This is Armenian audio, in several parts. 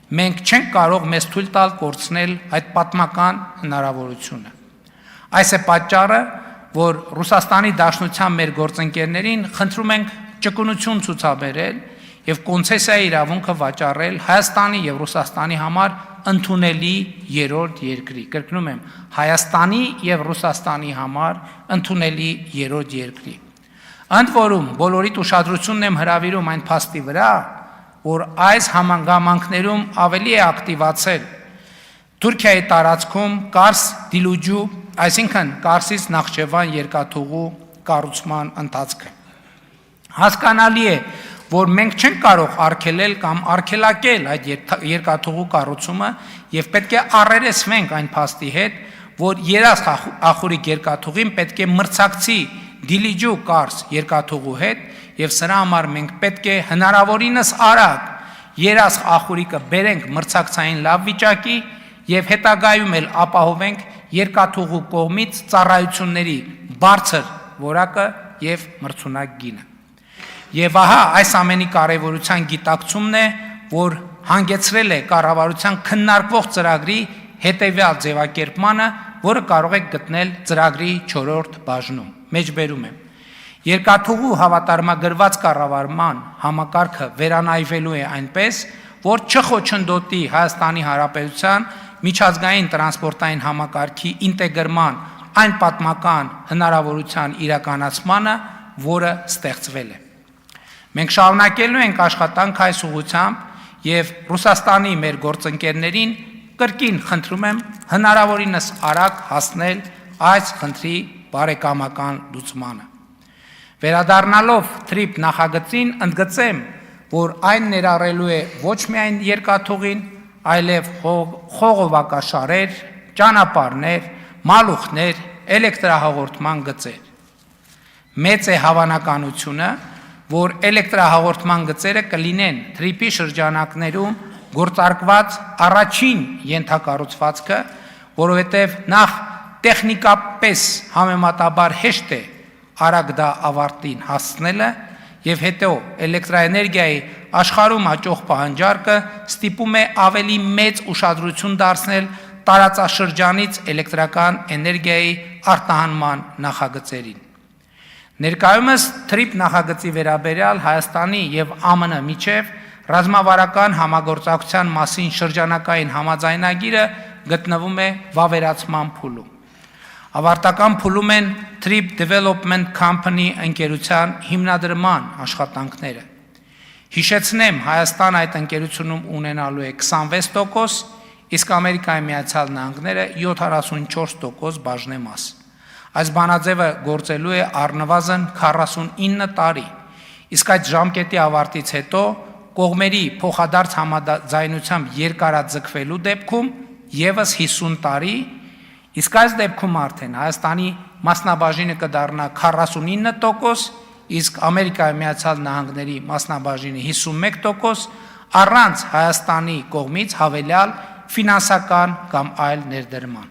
Մենք չենք կարող մեզ թույլ տալ կորցնել այդ պատմական հնարավորությունը։ Այս է պատճառը, որ Ռուսաստանի Դաշնության մեր գործընկերներին խնդրում ենք ճկունություն ցուցաբերել եւ կոնցեսիայի իրավունքը վաճառել Հայաստանի եւ Ռուսաստանի համար ընդունելի երրորդ երկրի։ Կրկնում եմ, Հայաստանի եւ Ռուսաստանի համար ընդունելի երրորդ երկրի։ Ընդ որում, բոլորիդ ուշադրությունն եմ հրավիրում այն փաստի վրա, որ այս համանգամանքներում ավելի է ակտիվացել Թուրքիայի տարածքում Կարս Դիլուջու, այսինքն Կարսից Նախճեվան երկաթուղու կառուցման ընթացքը։ Հասկանալի է, որ մենք չենք կարող արգելել կամ արգելակել այդ երկաթուղու կառուցումը եւ պետք է առերեսվենք այն փաստի հետ, որ երաս ախուրիկ երկաթուղին պետք է մրցակցի Դիլիջու Կարս երկաթուղու հետ եւ սրա համար մենք պետք է հնարավորինս արագ երաս ախուրիկը բերենք մրցակցային լավ վիճակի եւ հետագայում էլ ապահովենք երկաթուղու կողմից ծառայությունների բարձր որակը եւ մրցունակ գինը։ Եվ ահա այս ամենի կարևորության գիտակցումն է, որ հանգեցրել է կառավարության քննարկվող ծրագրի հետևյալ ձևակերպմանը, որը կարող եք գտնել ծրագրի 4-րդ բաժնում։ Մեջբերում եմ։ Երկաթուղու հավատարմագրված կառավարման համակարգը վերանայվելու է այնպես, որ չխոչընդոտի Հայաստանի Հանրապետության միջազգային տրանսպորտային համակարգի ինտեգրման այն պատմական հնարավորության իրականացմանը, որը ստեղծվել է։ Մենք շարունակելու ենք աշխատանք այս ուղղությամբ եւ Ռուսաստանի մեր գործընկերներին կրկին խնդրում եմ հնարավորինս արագ հասնել այս խնդրի բարեկամական լուծմանը։ Վերադառնալով թրիփ նախագծին ընդգծեմ, որ այն ներառելու է ոչ միայն երկաթուղին, այլև խողովակաշարեր, ճանապարհներ, մալուխներ, էլեկտրահաղորդման գծեր։ Մեծ է հավանականությունը, որ էլեկտրահաղորդման գծերը կլինեն թրիփի շրջանակներում գործարկված առաջին ենթակառուցվածքը, որովհետև նախ տեխնիկապես համեմատաբար հեշտ է արագ դա ավարտին հասցնելը եւ հետո էլեկտրաէներգիայի աշխարհում աճող պահանջարկը ստիպում է ավելի մեծ ուշադրություն դարձնել տարածաշրջանից էլեկտրական էներգիայի արտահանման նախագծերին։ Ներկայումս թրիփ նախագծի վերաբերյալ Հայաստանի եւ ԱՄՆ միջև ռազմավարական համագործակցության մասին շրջանակային համաձայնագիրը գտնվում է վավերացման փուլում։ Ավարտական փուլում են Trip Development Company ընկերության հիմնադրման աշխատանքները։ Հիշեցնեմ, Հայաստան այդ ընկերությունում ունենալու է 26%, իսկ Ամերիկայի Միացյալ Նահանգները 74% բաժնեմաս։ Այս բանաձևը գործելու է առնվազն 49 տարի, իսկ այդ ժամկետի ավարտից հետո կողմերի փոխադարձ համաձայնությամբ երկարաձգվելու դեպքում եւս 50 տարի, իսկ այս դեպքում արդեն Հայաստանի մասնաբաժինը կդառնա 49%, իսկ Ամերիկայի Միացյալ Նահանգների մասնաբաժինը 51%, առանց Հայաստանի կողմից հավելյալ ֆինանսական կամ այլ ներդրման։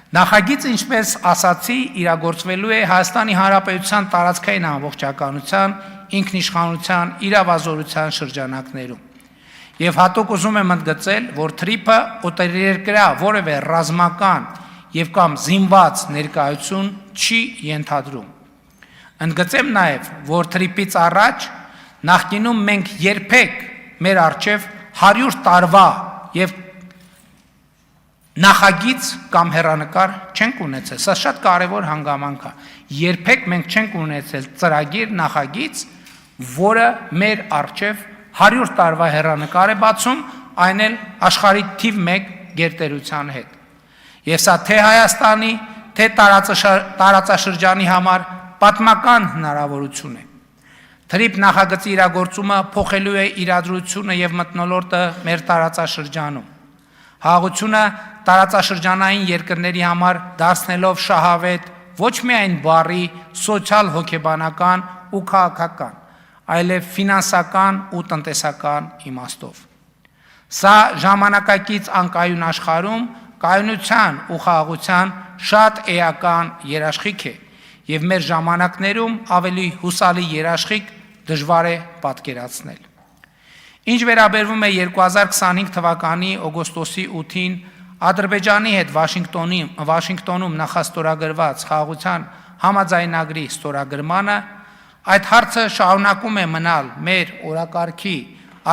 Նախագիծը, ինչպես ասացի, իրագործվելու է Հայաստանի Հանրապետության տարածքային ամբողջականության, ինքնիշխանության, իրավազորության շրջանակներում։ Եվ հատուկ ուզում եմ ընդգծել, որ թրիփը օտարերկրյա որևէ ռազմական եւ կամ զինված ներկայություն չի ենթադրում։ Ընդգծեմ նաեւ, որ թրիփից առաջ նախկինում մենք երբեք մեր առջև 100 տարվա եւ նախագիծ կամ հեռանկար չենք ունեցել, սա շատ կարևոր հանգամանք է։ Երբեք մենք չենք ունեցել ծրագիր նախագիծ, որը մեր առջև 100 տարվա հեռանկար է բացում, այն էլ աշխարհի թիվ 1 գերտերության հետ։ Եվ սա թե Հայաստանի, թե տարածաշրջանի համար պատմական հնարավորություն է։ Թրիփ նախագծի իրագործումը փոխելու է իրադրությունը եւ մթնոլորտը մեր տարածաշրջանում։ Հաղորդությունը տարածաշրջանային երկրների համար դարձնելով շահավետ ոչ միայն բարի սոցիալ-հոգեբանական ու քաղաքական, այլև ֆինանսական ու տնտեսական իմաստով։ Սա ժամանակակից անկայուն աշխարհում կայունության ու խաղաղության շատ էական երաշխիք է եւ մեր ժամանակներում ավելի հուսալի երաշխիք դժվար է պատկերացնել։ Ինչ վերաբերվում է 2025 թվականի օգոստոսի 8-ին Ադրբեջանի հետ Վաշինգտոնում նախաստորագրված խաղաղության համաձայնագրի ստորագրմանը, այդ հարցը շարունակում է մնալ մեր օրակարգի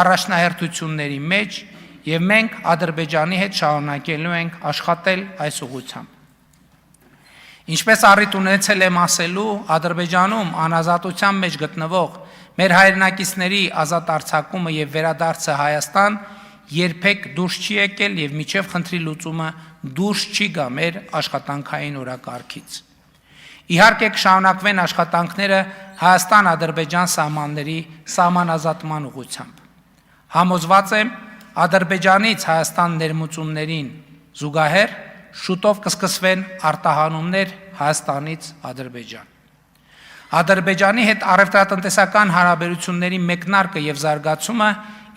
առաջնահերթությունների մեջ եւ մենք Ադրբեջանի հետ շարունակելու ենք աշխատել այս ուղղությամբ։ Ինչպես առիթ ունեցել եմ ասելու, Ադրբեջանում անազատության մեջ գտնվող մեր հայրենակիցների ազատ արձակումը եւ վերադարձը Հայաստան երբեք դուրս չի եկել եւ միջև խնդրի լուծումը դուրս չի գա մեր աշխատանքային օրակարգից։ Իհարկե կշարունակվեն աշխատանքները Հայաստան-Ադրբեջան սահմանների սահմանազատման ուղղությամբ։ Համոզված եմ, Ադրբեջանից Հայաստան ներմուծումներին զուգահեռ շուտով կսկսվեն արտահանումներ Հայաստանից Ադրբեջան։ Ադրբեջանի հետ առևտրատնտեսական հարաբերությունների մեկնարկը եւ զարգացումը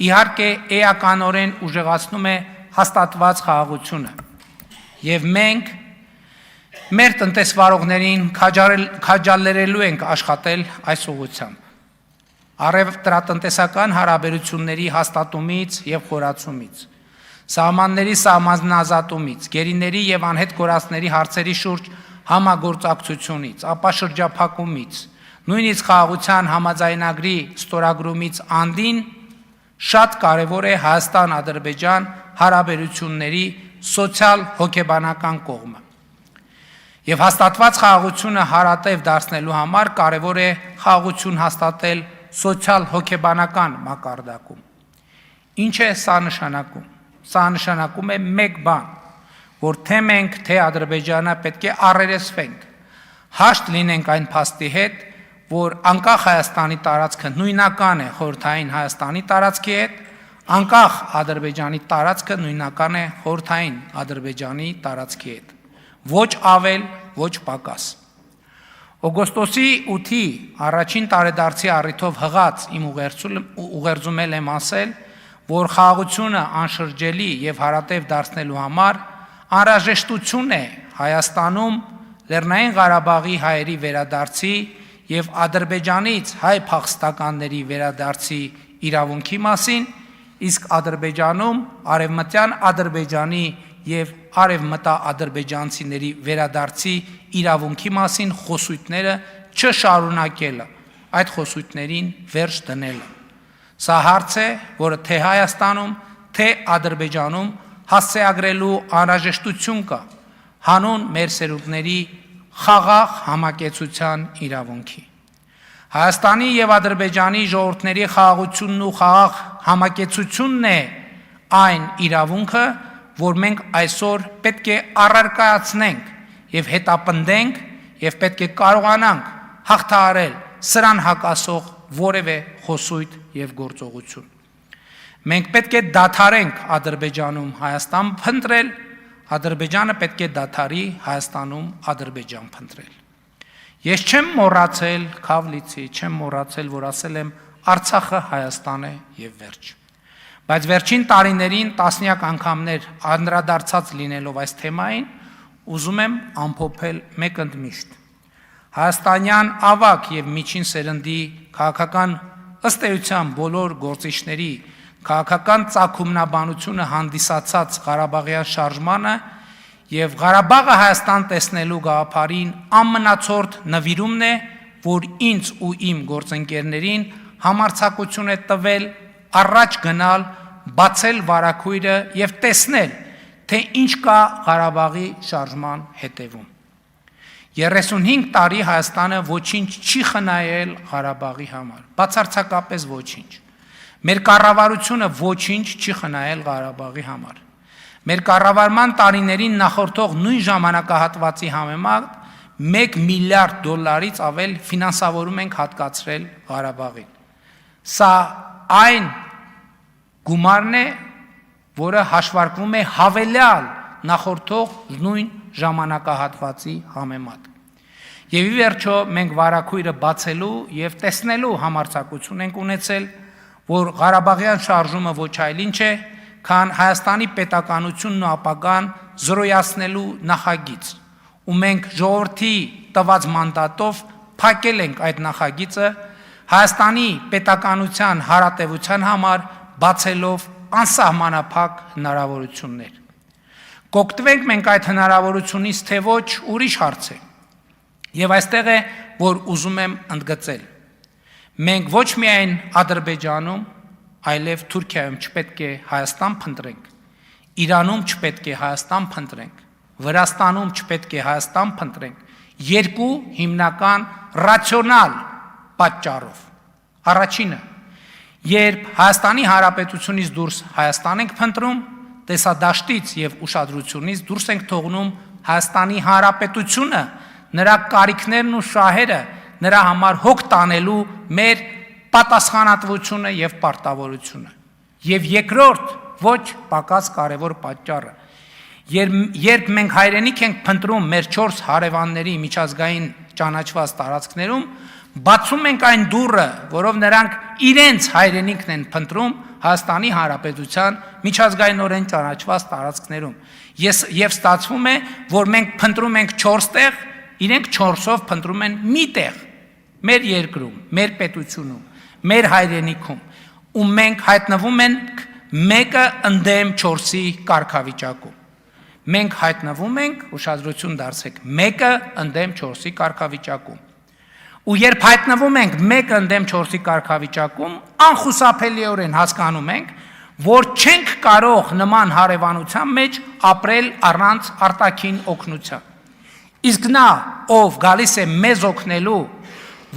իհարկե էականորեն ուժեղացնում է հաստատված խաղաղությունը եւ մենք մեր տնտեսվարողներին քաջալերելու ենք աշխատել այս ուղղությամբ։ Առևտրատնտեսական հարաբերությունների հաստատումից եւ խորացումից, սահմանների սահմանազատումից, գերիների եւ անհետ կորածների հարցերի շուրջ համագործակցությունից, ապա շրջափակումից, նույնիսկ խաղաղության համաձայնագրի ստորագրումից անդին շատ կարևոր է Հայաստան-Ադրբեջան հարաբերությունների սոցիալ հոգեբանական կողմը։ Եվ հաստատված խաղաղությունը հարատև դարձնելու համար կարևոր է խաղաղություն հաստատել սոցիալ հոգեբանական մակարդակում։ Ինչ է սա նշանակում։ Սա նշանակում է մեկ բան, որ թե մենք, թե Ադրբեջանը պետք է առերեսվենք, հաշտ լինենք այն փաստի հետ, որ անկախ Հայաստանի տարածքը նույնական է խորհրդային Հայաստանի տարածքի հետ, անկախ Ադրբեջանի տարածքը նույնական է խորհրդային Ադրբեջանի տարածքի հետ։ Ոչ ավել, ոչ պակաս։ Օգոստոսի 8-ի առաջին տարեդարձի առիթով հղած իմ ուղերձում եմ ասել, որ խաղաղությունը անշրջելի եւ հարատև դարձնելու համար անհրաժեշտություն է Հայաստանում Լեռնային Ղարաբաղի հայերի վերադարձի եւ Ադրբեջանից հայ փախստականների վերադարձի իրավունքի մասին, իսկ Ադրբեջանում արևմտյան Ադրբեջանի եւ արևմտաադրբեջանցիների վերադարձի իրավունքի մասին խոսույթները չշարունակելը, այդ խոսույթներին վերջ դնելը։ Սա հարց է, որը թե Հայաստանում, թե Ադրբեջանում հասցեագրելու անհրաժեշտություն կա հանուն մեր սերունդների խաղաղ համակեցության իրավունքի։ Հայաստանի եւ Ադրբեջանի ժողովուրդների խաղաղությունն ու խաղաղ համակեցությունն է այն իրավունքը, որ մենք այսօր պետք է առարկայացնենք եւ հետապնդենք եւ պետք է կարողանանք հաղթահարել սրան հակասող որևէ խոսույթ եւ գործողություն։ Մենք պետք է դադարենք Ադրբեջանում Հայաստան փնտրել, Ադրբեջանը պետք է դադարի Հայաստանում Ադրբեջան փնտրել։ Ես չեմ մոռացել Քավլիցի, չեմ մոռացել, որ ասել եմ Արցախը Հայաստան է եւ վերջ։ Բայց վերջին տարիներին տասնյակ անգամներ անդրադարձած լինելով այս թեմային, ուզում եմ ամփոփել մեկ ընդմիշտ։ Հայաստանյան ավակ եւ միջին սերնդի քաղաքական ըստ էության բոլոր գործիչների քաղաքական ծագումնաբանությունը հանդիսացած Ղարաբաղյան շարժմանը եւ Ղարաբաղը Հայաստան տեսնելու գաղափարին ամենացորդ նվիրումն է, որ ինձ ու իմ գործընկերներին համարձակություն է տվել առաջ գնալ, բացել վարակույրը եւ տեսնել, թե ինչ կա Ղարաբաղի շարժման հետևում։ 35 տարի Հայաստանը ոչինչ չի խնայել Ղարաբաղի համար, բացարձակապես ոչինչ։ Մեր կառավարությունը ոչինչ չի խնայել Ղարաբաղի համար։ Մեր կառավարման տարիներին նախորդող նույն ժամանակահատվածի համեմատ 1 միլիարդ դոլարից ավել ֆինանսավորում ենք հատկացրել Ղարաբաղին։ Սա այն գումարն է, որը հաշվարկվում է հավելյալ նախորդող նույն ժամանակահատվածի համեմատ։ Եվ ի վերջո մենք վարակույրը բացելու եւ տեսնելու համարձակություն ենք ունեցել, որ Ղարաբաղյան շարժումը ոչ այլ ինչ է, քան Հայաստանի պետականությունն ու ապագան զրոյացնելու նախագիծ, ու մենք ժողովրդի տված մանդատով փակել ենք այդ նախագիծը Հայաստանի պետականության հարատևության համար բացելով անսահմանափակ հնարավորություններ։ Կօգտվենք մենք այդ հնարավորությունից, թե ոչ, ուրիշ հարց է։ Եվ այստեղ է, որ ուզում եմ ընդգծել։ Մենք ոչ միայն Ադրբեջանում, այլև Թուրքիայում չպետք է Հայաստան փնտրենք, Իրանում չպետք է Հայաստան փնտրենք, Վրաստանում չպետք է Հայաստան փնտրենք, երկու հիմնական ռացիոնալ պատճառով։ Առաջինը, երբ Հայաստանի Հանրապետությունից դուրս Հայաստան ենք փնտրում, տեսադաշտից եւ ուշադրությունից դուրս ենք թողնում Հայաստանի Հանրապետությունը, նրա կարիքներն ու շահերը, նրա համար հոգ տանելու մեր պատասխանատվությունը եւ պարտավորությունը։ Եվ երկրորդ, ոչ պակաս կարևոր պատճառը, երբ մենք հայրենիք ենք փնտրում մեր 4 հարևանների միջազգային ճանաչված տարածքներում, բացում ենք այն դուռը, որով նրանք իրենց հայրենիքն են փնտրում Հայաստանի Հանրապետության միջազգայինորեն ճանաչված տարածքներում։ Եվ ստացվում է, որ մենք փնտրում ենք 4 տեղ, իրենք 4-ով փնտրում են մի տեղ, մեր երկրում, մեր պետությունում, մեր հայրենիքում, ու մենք հայտնվում ենք մեկը ընդդեմ 4-ի կարգավիճակում։ Մենք հայտնվում ենք, ուշադրություն դարձեք, մեկը ընդդեմ 4-ի կարգավիճակում։ Ու երբ հայտնվում ենք մեկը ընդդեմ 4-ի կարգավիճակում, անխուսափելիորեն հասկանում ենք, որ չենք կարող նման հարևանության մեջ ապրել առանց արտաքին օգնության։ Իսկ նա, ով գալիս է մեզ օգնելու,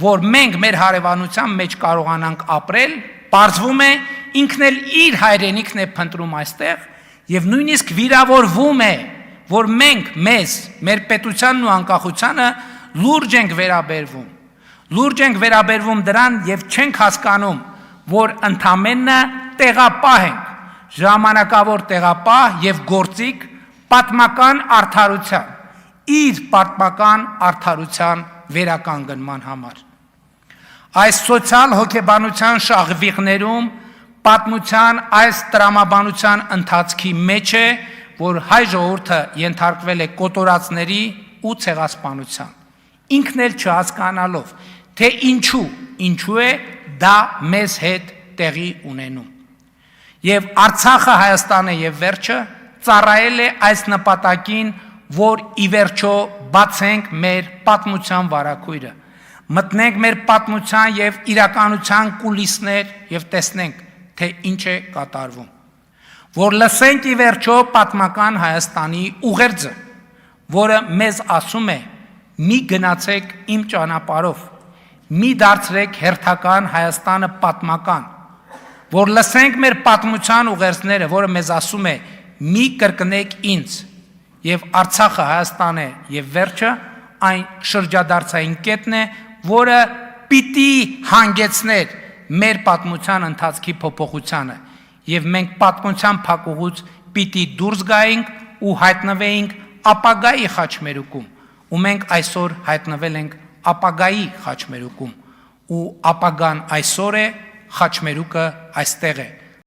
որ մենք մեր հարևանության մեջ կարողանանք ապրել, պարզվում է ինքն էլ իր հայրենիքն է փնտրում այստեղ եւ նույնիսկ վիրավորվում է, որ մենք մեր պետությանն ու անկախությանը լուրջ ենք վերաբերվում։ Լուրջ ենք վերաբերվում դրան եւ չենք հասկանում, որ ընդամենը տեղապահ ենք, ժամանակավոր տեղապահ եւ գործիք պատմական արդարության, իր պատմական արդարության վերականգնման համար։ Այս սոցիալ հոգեբանության շաղվիղներում պատմության այս տրամաբանության ընթացքի մեջ է, որ հայ ժողովուրդը ենթարկվել է կոտորածների ու ցեղասպանության։ Ինքն էլ չհասկանալով, թե ինչու է դա մեզ հետ տեղի ունենում։ Եվ Արցախը, Հայաստանը եւ վերջը ծառայել է այս նպատակին, որ ի վերջո բացենք մեր պատմության վարակույրը, մտնենք մեր պատմության եւ իրականության կուլիսներ եւ տեսնենք, թե ինչ է կատարվում, որ լսենք ի վերջո պատմական Հայաստանի ուղերձը, որը մեզ ասում է՝ մի գնացեք իմ ճանապարհով, մի դարձրեք հերթական Հայաստանը պատմական, որ լսենք մեր պատմության ուղերձները, որը մեզ ասում է՝ մի կրկնեք ինձ, եւ Արցախը, Հայաստանը եւ վերջը այն շրջադարձային կետն է, որը պիտի հանգեցներ մեր պատմության ընթացքի փոփոխությանը, եւ մենք պատմության փակուղուց պիտի դուրս գայինք ու հայտնվեինք ապագայի խաչմերուկում, ու մենք այսօր հայտնվել ենք ապագայի խաչմերուկում, ու ապագան այսօր է, խաչմերուկը այստեղ է։